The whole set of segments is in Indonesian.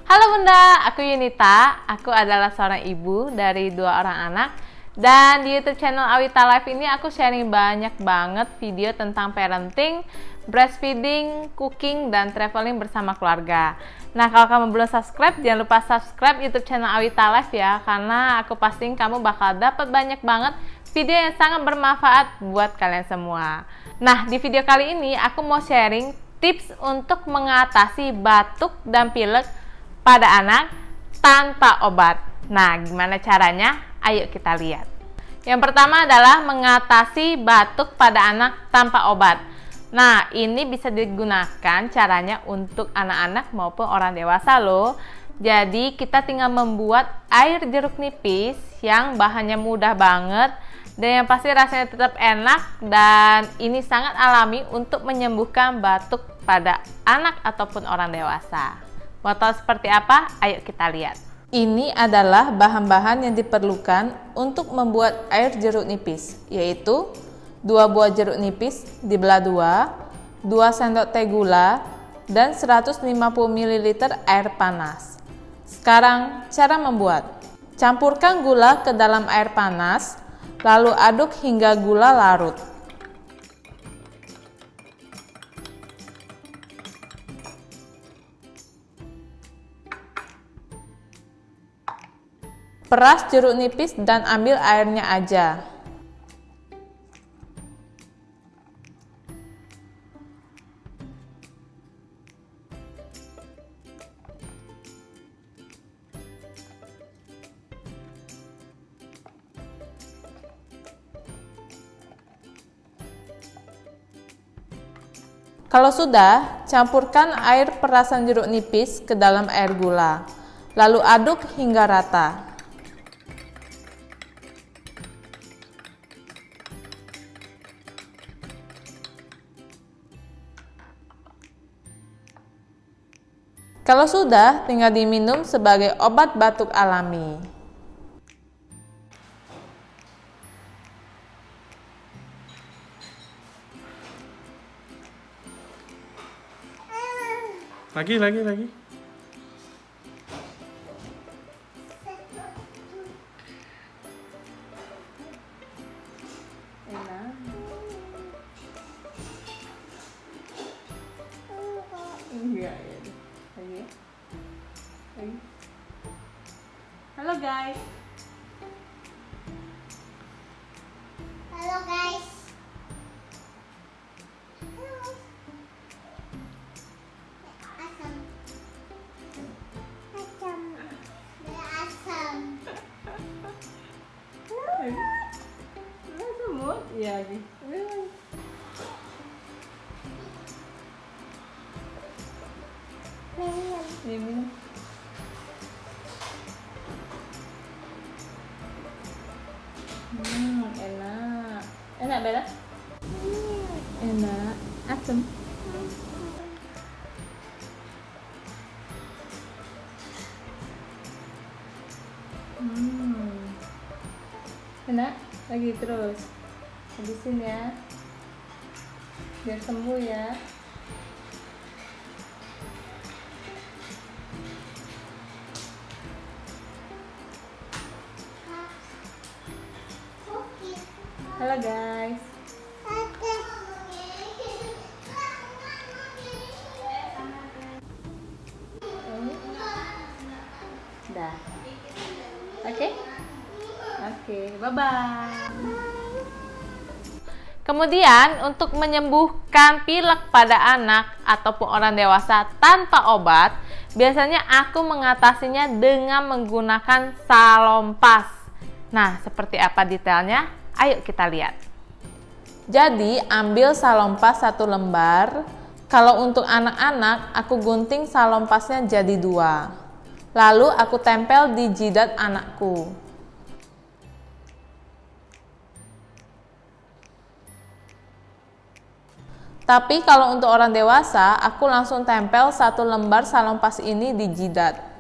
Halo Bunda, aku Yunita. Aku adalah seorang ibu dari 2 orang anak. Dan di YouTube channel Awita Life ini aku sharing banyak banget video tentang parenting, breastfeeding, cooking, dan traveling bersama keluarga. Nah, kalau kamu belum subscribe, jangan lupa subscribe YouTube channel Awita Life ya, karena aku pastiin kamu bakal dapat banyak banget video yang sangat bermanfaat buat kalian semua. Nah, di video kali ini aku mau sharing tips untuk mengatasi batuk dan pilek pada anak tanpa obat. Nah, gimana caranya? Ayo kita lihat. Yang pertama adalah mengatasi batuk pada anak tanpa obat. Nah, ini bisa digunakan caranya untuk anak-anak maupun orang dewasa loh. Jadi, kita tinggal membuat air jeruk nipis yang bahannya mudah banget dan yang pasti rasanya tetap enak, dan ini sangat alami untuk menyembuhkan batuk pada anak ataupun orang dewasa. Mau tahu seperti apa? Ayo kita lihat. Ini adalah bahan-bahan yang diperlukan untuk membuat air jeruk nipis, yaitu 2 buah jeruk nipis dibelah 2 sendok teh gula, dan 150 ml air panas. Sekarang cara membuat. Campurkan gula ke dalam air panas, lalu aduk hingga gula larut. Peras jeruk nipis dan ambil airnya aja. Kalau sudah, campurkan air perasan jeruk nipis ke dalam air gula, lalu aduk hingga rata. Kalau sudah, tinggal diminum sebagai obat batuk alami. Lagi. Halo guys. Halo guys. Asam. Asam. Semut? Iya lagi. Minum. Enak. Enak Bella? Enak. Asam. Enak. Lagi terus. Habisin ya. Biar sembuh ya. Halo guys. Dah. Oke? Oke, bye-bye. Kemudian untuk menyembuhkan pilek pada anak ataupun orang dewasa tanpa obat, biasanya aku mengatasinya dengan menggunakan salompas. Nah, seperti apa detailnya? Ayo kita lihat. Jadi, ambil salompas 1 lembar. Kalau untuk anak-anak, aku gunting salompasnya jadi 2. Lalu aku tempel di jidat anakku. Tapi kalau untuk orang dewasa, aku langsung tempel 1 lembar salompas ini di jidat.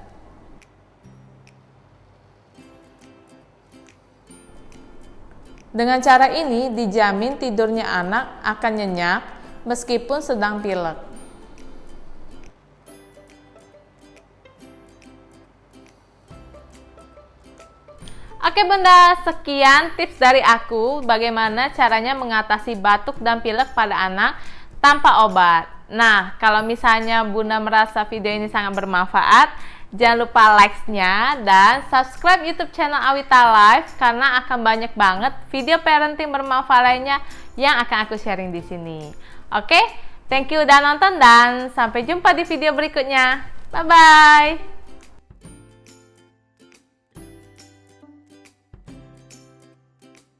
Dengan cara ini dijamin tidurnya anak akan nyenyak meskipun sedang pilek. Oke Bunda, sekian tips dari aku bagaimana caranya mengatasi batuk dan pilek pada anak tanpa obat. Nah, kalau misalnya Bunda merasa video ini sangat bermanfaat, jangan lupa like-nya dan subscribe YouTube channel Awita Life karena akan banyak banget video parenting bermanfaat lainnya yang akan aku sharing di sini. Oke, thank you udah nonton dan sampai jumpa di video berikutnya. Bye-bye.